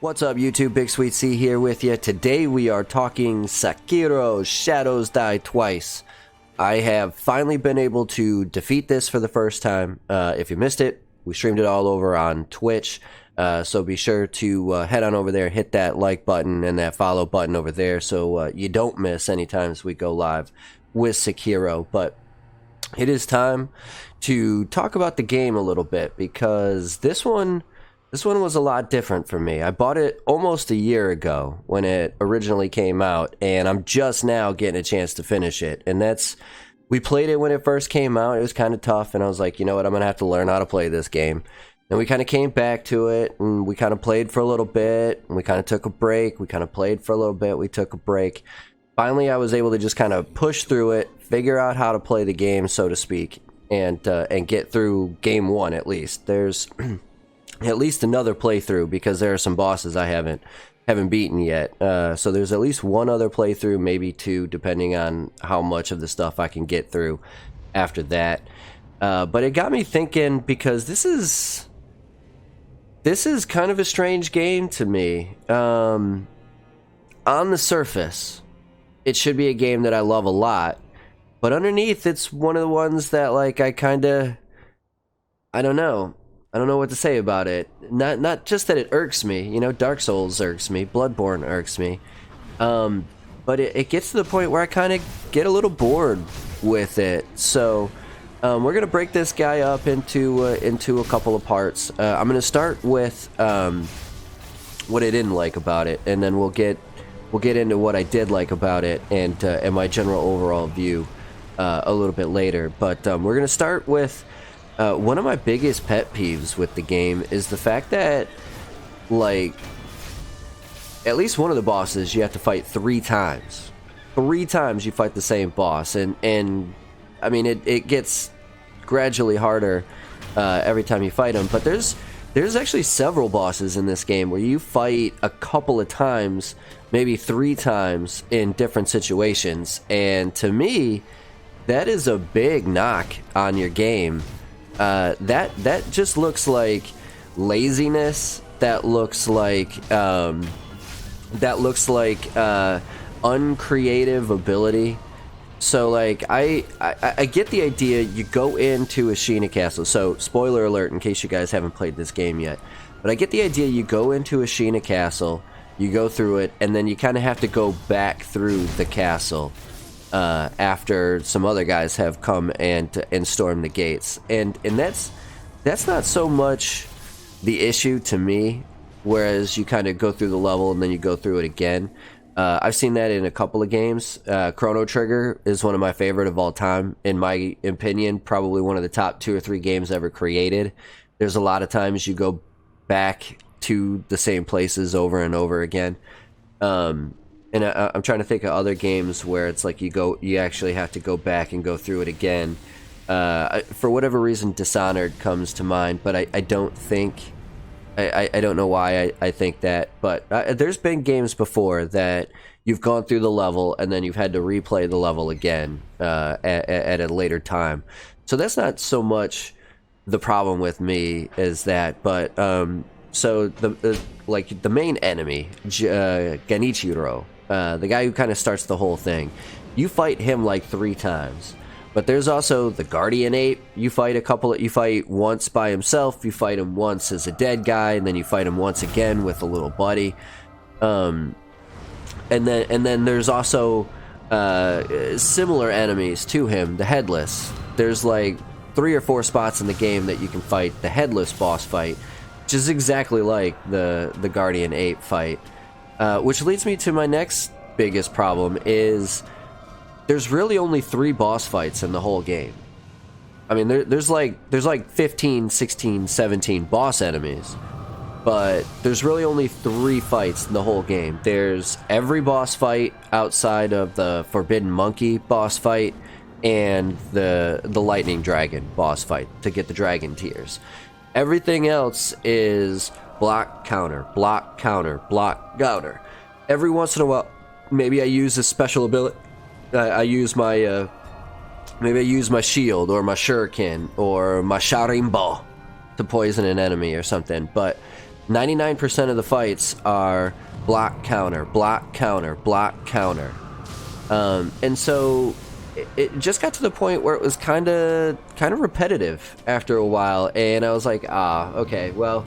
What's up YouTube, BigSweetC here with you. Today we are talking Sekiro, Shadows Die Twice. I have finally been able to defeat this for the first time. If you missed it, we streamed it all over on Twitch. So be sure to head on over there, hit that like button and that follow button over there so you don't miss any times we go live with Sekiro. But it is time to talk about the game a little bit because this one was a lot different for me. I bought it almost a year ago when it originally came out, and I'm just now getting a chance to finish it. And we played it when it first came out. It was kind of tough, and I was like, you know what, I'm going to have to learn how to play this game. And we kind of came back to it, and we kind of played for a little bit, and we kind of took a break. We kind of played for a little bit. We took a break. Finally, I was able to just kind of push through it, figure out how to play the game, so to speak, and get through game one at least. There's at least another playthrough because there are some bosses I haven't beaten yet. So there's at least one other playthrough, maybe two, depending on how much of the stuff I can get through after that. But it got me thinking because this is kind of a strange game to me. On the surface, it should be a game that I love a lot, but underneath, it's one of the ones that like I don't know what to say about it. Not just that it irks me, you know, Dark Souls irks me, Bloodborne irks me, but it gets to the point where I kind of get a little bored with it. So we're gonna break this guy up into a couple of parts. I'm gonna start with what I didn't like about it, and then we'll get into what I did like about it and my general overall view a little bit later. But we're gonna start with one of my biggest pet peeves with the game is the fact that, like, at least one of the bosses you have to fight 3 times. 3 times you fight the same boss, and I mean it gets gradually harder every time you fight him. But there's actually several bosses in this game where you fight a couple of times, maybe 3 times in different situations, and to me, that is a big knock on your game. That just looks like laziness. That looks like uncreative ability. So like I get the idea. You go into Ashina Castle. So spoiler alert in case you guys haven't played this game yet. But I get the idea. You go into Ashina Castle, you go through it, and then you kind of have to go back through the castle after some other guys have come and stormed the gates, and that's not so much the issue to me. Whereas you kind of go through the level and then you go through it again. I've seen that in a couple of games. Chrono Trigger is one of my favorite of all time, in my opinion. Probably one of the top 2 or 3 games ever created. There's a lot of times you go back to the same places over and over again. And I'm trying to think of other games where it's like you actually have to go back and go through it again. For whatever reason, Dishonored comes to mind, but I don't think, I don't know why I think that. But there's been games before that you've gone through the level and then you've had to replay the level again at a later time. So that's not so much the problem with me as that, but so the main enemy, Genichiro. The guy who kind of starts the whole thing, you fight him like 3 times. But there's also the Guardian Ape. You fight once by himself, you fight him once as a dead guy, and then you fight him once again with a little buddy. And then there's also similar enemies to him, the Headless. There's like 3 or 4 spots in the game that you can fight the Headless boss fight, which is exactly like the Guardian Ape fight. Which leads me to my next biggest problem is there's really only 3 boss fights in the whole game. I mean, there's like 15, 16, 17 boss enemies, but there's really only 3 fights in the whole game. There's every boss fight outside of the Forbidden Monkey boss fight and the Lightning Dragon boss fight to get the Dragon Tears. Everything else is block, counter, block, counter, block, counter. Every once in a while, maybe I use a special ability. Maybe I use my shield or my shuriken or my sharimbo to poison an enemy or something. But 99% of the fights are block, counter, block, counter, block, counter. And so it just got to the point where it was kind of repetitive after a while, and I was like, okay, well,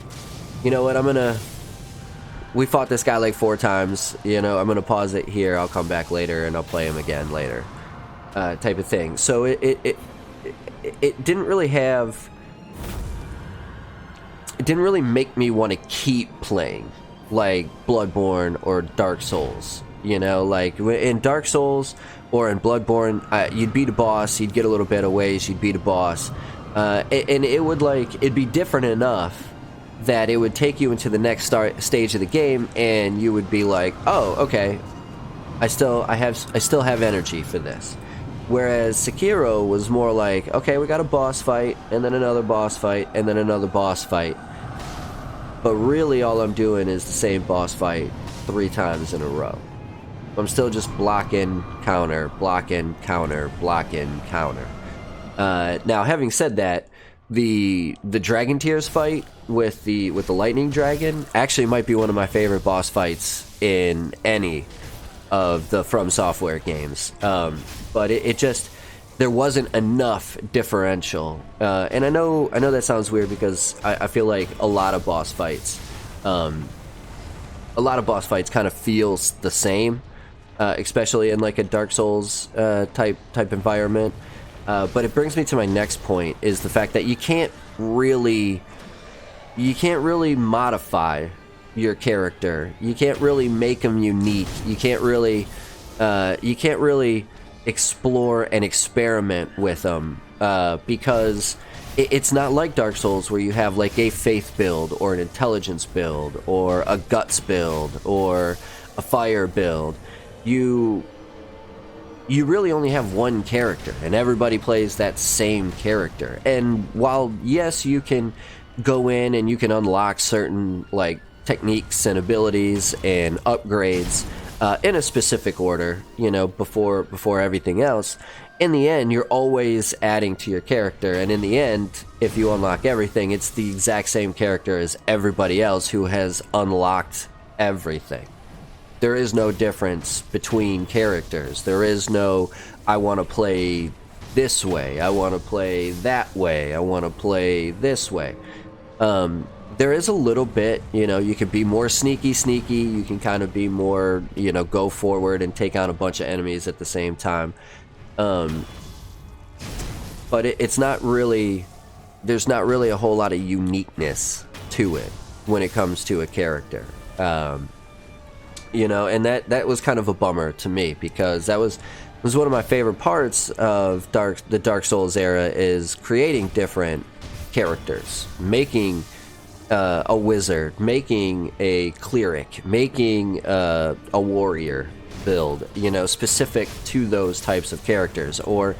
you know what, we fought this guy like 4 times, I'm gonna pause it here, I'll come back later and I'll play him again later, type of thing. So it didn't really make me want to keep playing like Bloodborne or Dark Souls. Like in Dark Souls or in Bloodborne, you'd beat a boss, you'd get a little bit of ways, you'd beat a boss, and it'd be different enough that it would take you into the next stage of the game, and you would be like, oh, okay, I still have energy for this. Whereas Sekiro was more like, okay, we got a boss fight, and then another boss fight, and then another boss fight. But really all I'm doing is the same boss fight 3 times in a row. I'm still just blocking, counter, blocking, counter, blocking, counter. Now, having said that, the Dragon Tears fight with the Lightning Dragon actually might be one of my favorite boss fights in any of the FromSoftware games. But it just, there wasn't enough differential. And I know that sounds weird, because I feel like a lot of boss fights kind of feels the same, especially in like a Dark Souls type environment. But it brings me to my next point, is the fact that you can't really modify your character. You can't really make them unique. You can't really explore and experiment with them, because it's not like Dark Souls, where you have like a faith build or an intelligence build or a guts build or a fire build. You really only have one character, and everybody plays that same character. And while, yes, you can go in and you can unlock certain like techniques and abilities and upgrades in a specific order, before everything else, in the end, you're always adding to your character. And in the end, if you unlock everything, it's the exact same character as everybody else who has unlocked everything. There is no difference between characters. There is no, I want to play this way, I want to play that way, I want to play this way. There is a little bit, you can be more sneaky, you can kind of be more, go forward and take on a bunch of enemies at the same time. But it's not really, there's not really a whole lot of uniqueness to it when it comes to a character. And that was kind of a bummer to me, because that was one of my favorite parts of the Dark Souls era, is creating different characters, making a wizard, making a cleric, making a warrior build, specific to those types of characters, or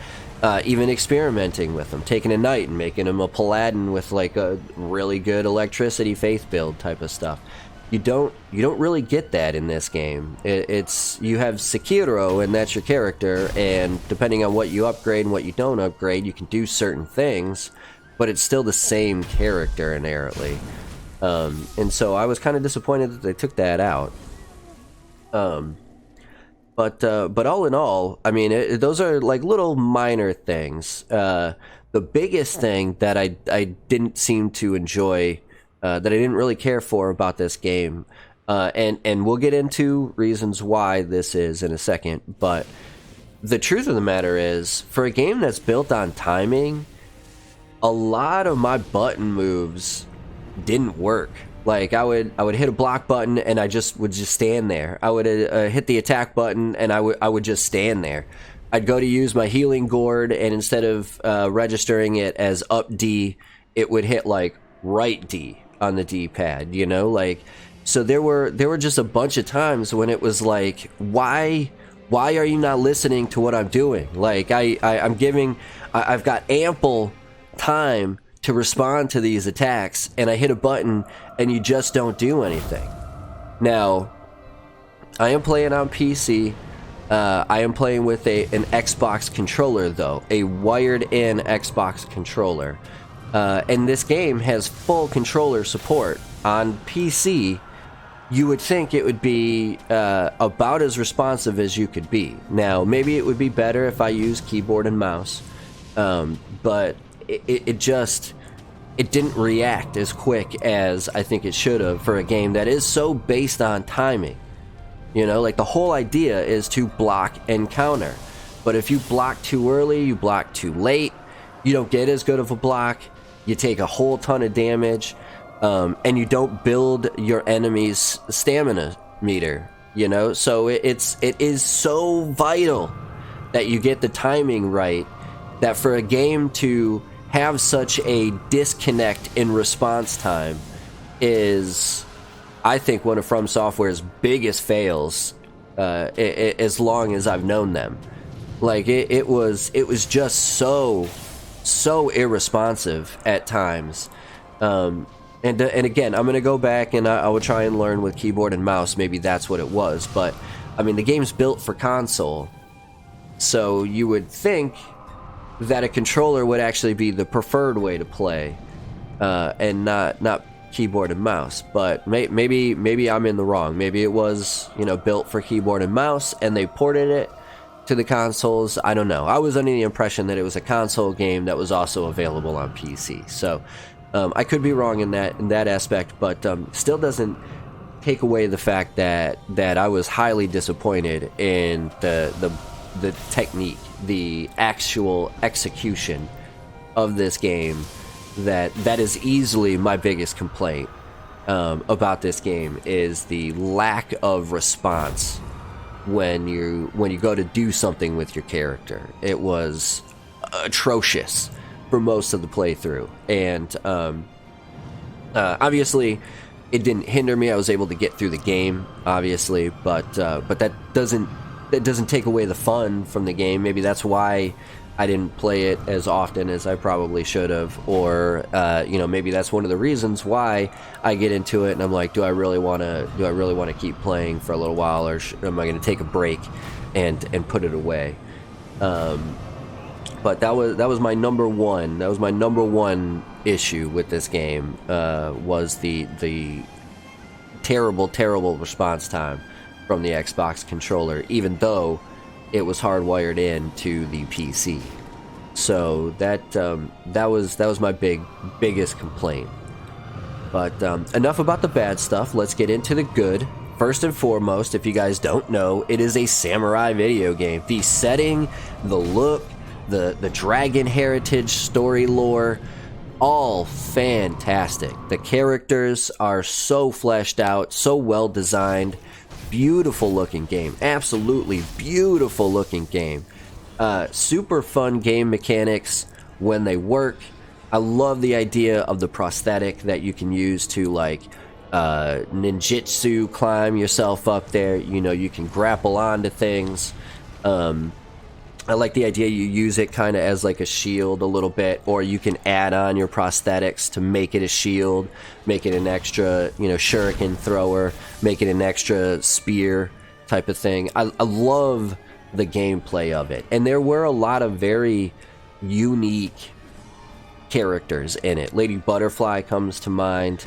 even experimenting with them, taking a knight and making him a paladin with like a really good electricity faith build type of stuff. You don't really get that in this game. It's you have Sekiro, and that's your character, and depending on what you upgrade and what you don't upgrade, you can do certain things, but it's still the same character inherently. And so I was kind of disappointed that they took that out. But all in all, I mean, those are like little minor things. The biggest thing that I didn't seem to enjoy, that I didn't really care for about this game, and we'll get into reasons why this is in a second, but the truth of the matter is, for a game that's built on timing, a lot of my button moves didn't work. Like I would hit a block button and I would just stand there. I would hit the attack button and I would just stand there. I'd go to use my healing gourd, and instead of registering it as up D, it would hit like right D on the D-pad, like, so there were just a bunch of times when it was like, why are you not listening to what I'm doing? Like I've got ample time to respond to these attacks, and I hit a button and you just don't do anything. Now, I am playing on PC. I am playing with an Xbox controller, though, a wired-in Xbox controller. And this game has full controller support on PC, you would think it would be about as responsive as you could be. Now, maybe it would be better if I used keyboard and mouse, but it didn't react as quick as I think it should have for a game that is so based on timing. You know, like the whole idea is to block and counter. But if you block too early, you block too late, you don't get as good of a block, you take a whole ton of damage, and you don't build your enemy's stamina meter, you know? So it is so vital that you get the timing right, that for a game to have such a disconnect in response time is, I think, one of FromSoftware's biggest fails, as long as I've known them. Like, it was just so irresponsive at times. And again, I'm going to go back and I will try and learn with keyboard and mouse. Maybe that's what it was. But, I mean, the game's built for console. So you would think that a controller would actually be the preferred way to play. And not keyboard and mouse. But maybe I'm in the wrong. Maybe it was, you know, built for keyboard and mouse and they ported it to the consoles. I don't know. I was under the impression that it was a console game that was also available on PC. So I could be wrong in that aspect, but still doesn't take away the fact that I was highly disappointed in the technique, the actual execution of this game. That is easily my biggest complaint about this game, is the lack of response when you go to do something with your character. It was atrocious for most of the playthrough, and obviously it didn't hinder me. I was able to get through the game, obviously, but that doesn't take away the fun from the game. Maybe that's why I didn't play it as often as I probably should have, or maybe that's one of the reasons why I get into it and I'm like, do I really want to keep playing for a little while, or am I going to take a break and put it away? But that was my number one. That was my number one issue with this game, was the terrible response time from the Xbox controller, even though it was hardwired in to the PC. So that was my biggest complaint. But enough about the bad stuff. Let's get into the good. First and foremost, if you guys don't know, it is a samurai video game. The setting, the look, the dragon heritage, story lore, all fantastic. The characters are so fleshed out, so well designed. Beautiful looking game. Absolutely beautiful looking game. Super fun game mechanics when they work. I love the idea of the prosthetic that you can use to, like, ninjutsu climb yourself up there. You know, you can grapple onto things. I like the idea you use it kind of as like a shield a little bit, or you can add on your prosthetics to make it a shield, make it an extra, shuriken thrower, make it an extra spear type of thing. I love the gameplay of it. And there were a lot of very unique characters in it. Lady Butterfly comes to mind.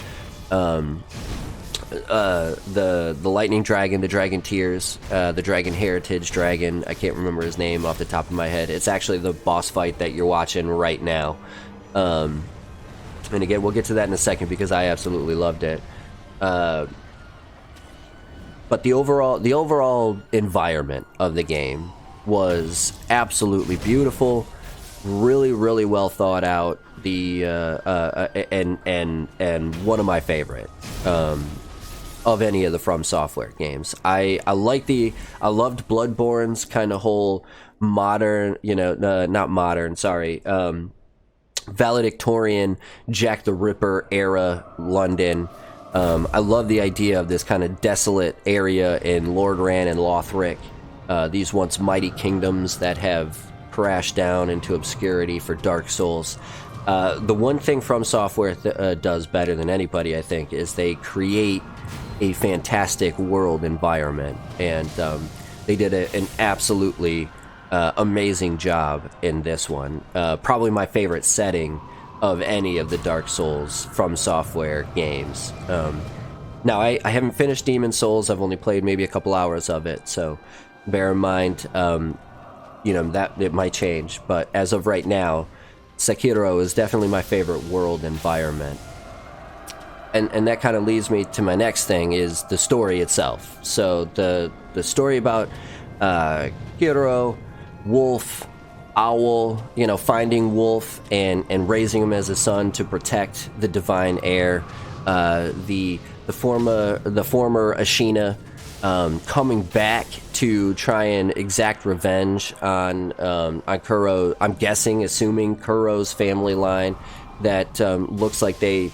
The lightning dragon, the dragon tears, the dragon heritage dragon. I can't remember his name off the top of my head. It's actually the boss fight that you're watching right now. And again, we'll get to that in a second because I absolutely loved it. But the overall environment of the game was absolutely beautiful, really well thought out. And one of my favorite of any of the FromSoftware games. I loved Bloodborne's kind of whole modern, not modern, sorry, valedictorian Jack the Ripper era London. I love the idea of this kind of desolate area in Lordran and Lothric, these once mighty kingdoms that have crashed down into obscurity for Dark Souls. The one thing FromSoftware does better than anybody, I think, is they create a fantastic world environment, and they did an absolutely amazing job in this one. Probably my favorite setting of any of the Dark Souls from Software games. Now, I haven't finished Demon Souls. I've only played maybe a couple hours of it, so bear in mind, that it might change. But as of right now, Sekiro is definitely my favorite world environment. And that kind of leads me to my next thing, is the story itself. So the story about Kiro, Wolf, Owl, finding Wolf and raising him as a son to protect the divine heir, the former Ashina coming back to try and exact revenge on Kuro. I'm assuming Kuro's family line that looks like they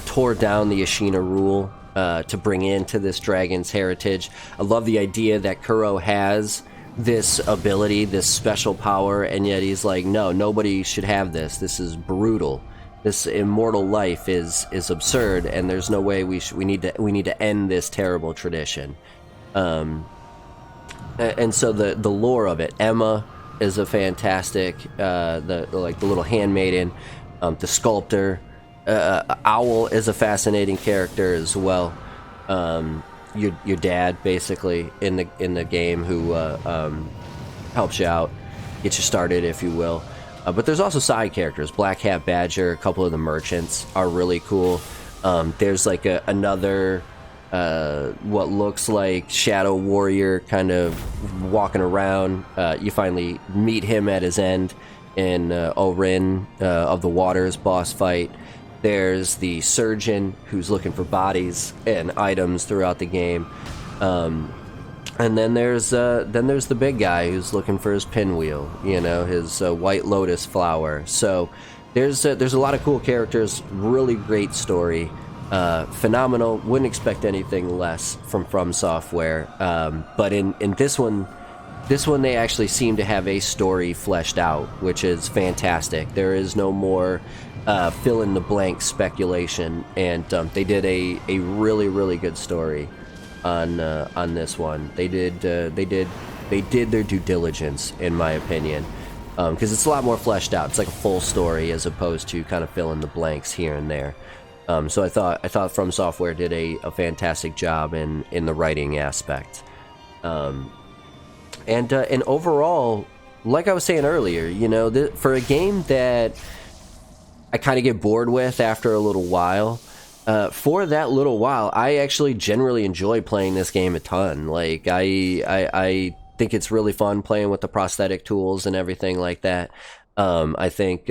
tore down the Ashina rule to bring into this dragon's heritage. I love the idea that Kuro has this ability, this special power, and yet he's like, no, nobody should have this. This is brutal. This immortal life is absurd, and there's no way we need to end this terrible tradition. And so the lore of it, Emma is a fantastic, the little handmaiden, the sculptor. Owl is a fascinating character as well. Your dad, basically, in the game, who helps you out, gets you started, if you will. But there's also side characters. Black Hat Badger, a couple of the merchants are really cool. There's like another what looks like Shadow Warrior kind of walking around. You finally meet him at his end in Orin of the Waters boss fight. There's the surgeon who's looking for bodies and items throughout the game, and then there's the big guy who's looking for his pinwheel, his White Lotus flower. So there's a lot of cool characters, really great story, phenomenal. Wouldn't expect anything less from Software, but in this one they actually seem to have a story fleshed out, which is fantastic. There is no more fill in the blank speculation, and they did a really, really good story on this one. They did their due diligence, in my opinion, because it's a lot more fleshed out. It's like a full story as opposed to kind of fill in the blanks here and there. So I thought From Software did a fantastic job in the writing aspect, and overall, like I was saying earlier, for a game that I kind of get bored with after a little while, for that little while, I actually generally enjoy playing this game a ton. Like, I think it's really fun playing with the prosthetic tools and everything like that. I think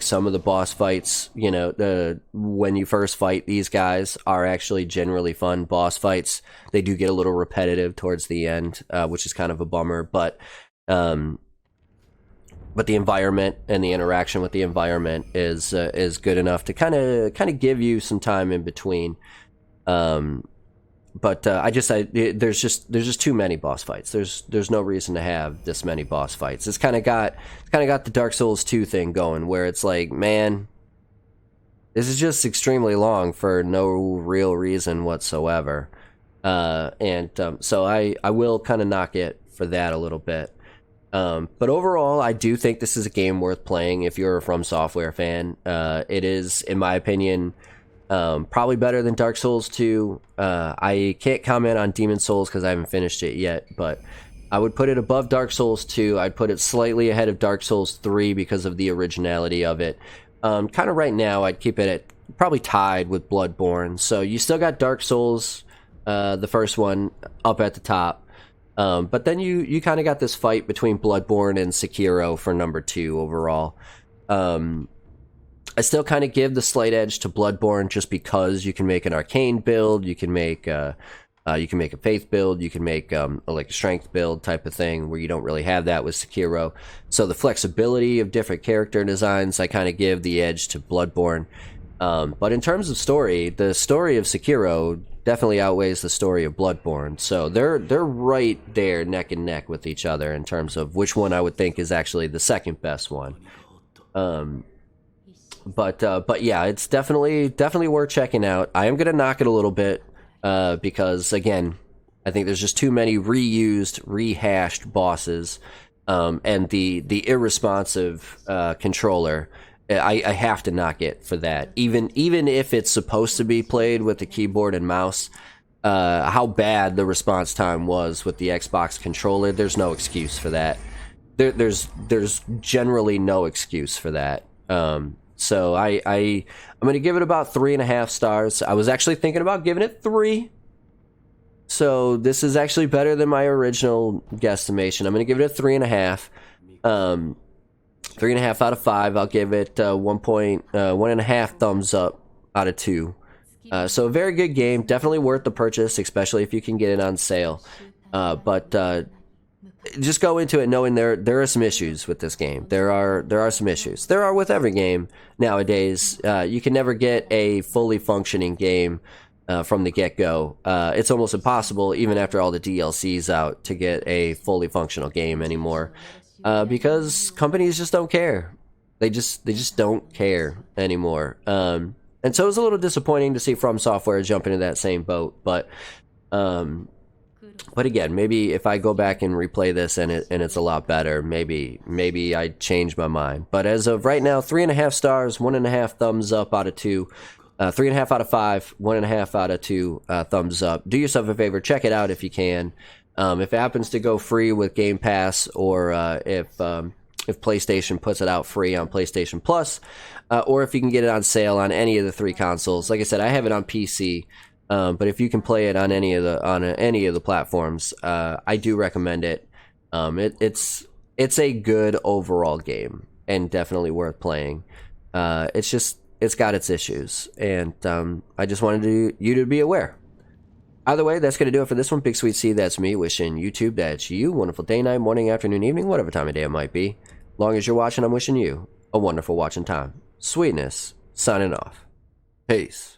some of the boss fights, when you first fight these guys, are actually generally fun boss fights. They do get a little repetitive towards the end, which is kind of a bummer, but the environment and the interaction with the environment is good enough to kind of give you some time in between. But there's just too many boss fights. There's no reason to have this many boss fights. It's kind of got the Dark Souls 2 thing going, where it's like, man, this is just extremely long for no real reason whatsoever. So I will kind of knock it for that a little bit. But overall, I do think this is a game worth playing if you're a From Software fan. It is, in my opinion, probably better than Dark Souls 2. I can't comment on Demon Souls because I haven't finished it yet, but I would put it above Dark Souls 2. I'd put it slightly ahead of Dark Souls 3 because of the originality of it. Kind of right now, I'd keep it at probably tied with Bloodborne. So you still got Dark Souls, the first one, up at the top. But then you kind of got this fight between Bloodborne and Sekiro for number 2 overall. I still kind of give the slight edge to Bloodborne just because you can make an arcane build, you can make a faith build, you can make like a strength build type of thing where you don't really have that with Sekiro. So the flexibility of different character designs, I kind of give the edge to Bloodborne. But in terms of story, the story of Sekiro definitely outweighs the story of Bloodborne. So they're right there neck and neck with each other in terms of which one I would think is actually the second best one. But yeah, it's definitely worth checking out. I am gonna knock it a little bit because again, I think there's just too many rehashed bosses, and the irresponsive controller I have to knock it for that. Even if it's supposed to be played with the keyboard and mouse, how bad the response time was with the Xbox controller, there's no excuse for that. There's generally no excuse for that. So I'm gonna give it about 3.5 stars. I was actually thinking about giving it 3. So this is actually better than my original guesstimation. I'm gonna give it a 3.5. 3.5 out of 5. I'll give it 1.5 thumbs up out of 2. So a very good game, definitely worth the purchase, especially if you can get it on sale. But just go into it knowing there are some issues with this game. There are some issues. There are with every game nowadays. You can never get a fully functioning game from the get-go. It's almost impossible, even after all the DLCs out, to get a fully functional game anymore. Because companies just don't care. They just don't care anymore. And so it was a little disappointing to see From Software jump into that same boat. But again, maybe if I go back and replay this and it's a lot better, maybe I change my mind. But as of right now, 3.5 stars, 1.5 thumbs up out of 2. 3.5 out of 5, 1.5 out of 2 thumbs up. Do yourself a favor, check it out if you can. If it happens to go free with Game Pass, or if PlayStation puts it out free on PlayStation Plus, or if you can get it on sale on any of the 3 consoles. Like I said, I have it on PC, but if you can play it on any of the platforms, I do recommend it. It's a good overall game and definitely worth playing. It's got its issues, and I just wanted you to be aware. Either way, that's going to do it for this one. BigSweetC, that's me, wishing YouTube, that's you. Wonderful day, night, morning, afternoon, evening, whatever time of day it might be. Long as you're watching, I'm wishing you a wonderful watching time. Sweetness, signing off. Peace.